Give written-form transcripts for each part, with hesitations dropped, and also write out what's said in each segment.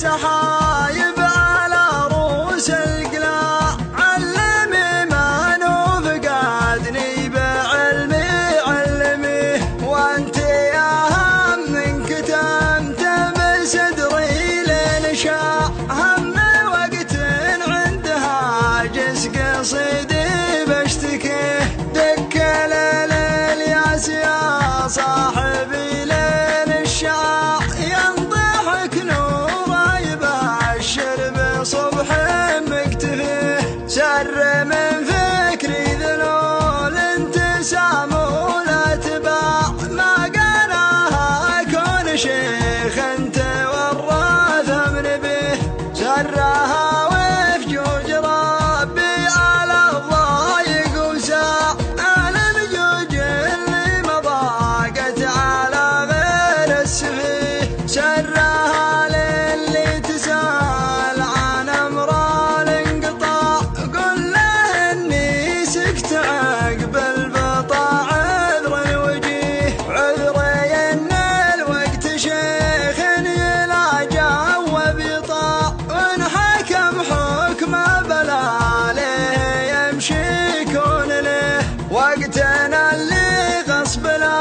السحايب على رؤوس القلاع، علمي ما نوفقادني بعلمي علميه، وانت يا هم من كتمت بصدري لين شاع، هم وقت عندها جس قصيدي بشتكيه، دك ليل الياس يا صاحبي لين الشاع، ينضحك نوره يبشر بصبح مكتفيه، سر من فكري ذلول انتسام والاتباع، ما قراها كون شيخ انت والراث من به، سرها وفجوج ربي على الضايق وساع، البجوج اللي مضاقت على غير السفيه، سرها للي تسال عن امر الانقطاع، قل له اني سكت عقب البطاع عذر الوجيه، عذري ان الوقت شيخ يلاجى وبيطاع، وان حكم حكم بلا ليه يمشي كون له، وقتنا اللي غصب لا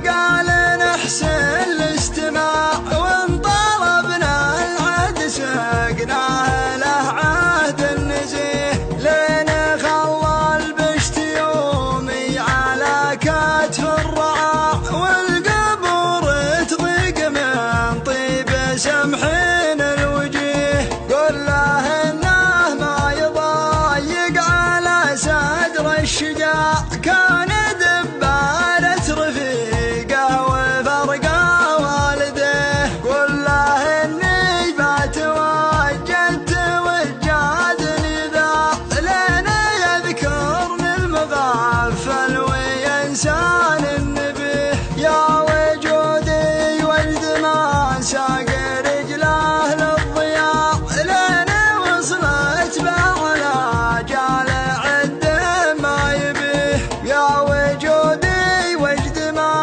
قال نحسن الاستماع، وان طلبنا العهد سقناه له عهد النزيه، لين خلى البشت يومي على كتف الرعاع، والقبور تضيق من طيب سمحين الوجيه، قل له انه ما يضايق على صدر الشجاع، كان دبالة رفيقه وفرقه والده، قل له اني بتوجد توجادني ذا، لين يذكرني المغفل وينسان النبي، يا وجودي وجد ما ساق رجله للضياع، لين وصلت بعلى جال عد ما يبيه، يا وجودي وجد ما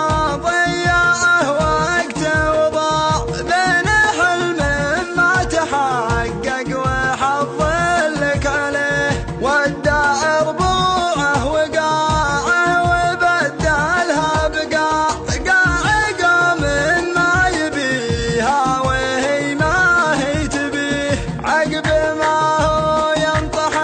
ضيعه وقته وضاع، بين حلم ما تحقق وحظ لك عليه، ودع ربوعه وقاعه وبدلها بقاع، قاع قام ما يبيها وهي ما هي تبيه، عقب ما هو ينطح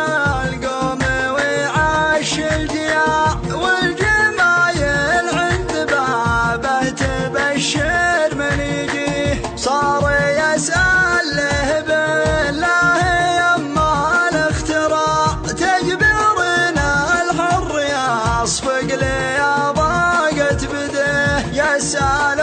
القوم ويعش الجياع، والجمايل عند بابه تبشر من يجيه، صار يسأل له بالله يما الاختراع، تجبرنا الحر يصفق لي ضاقت بده، يسأل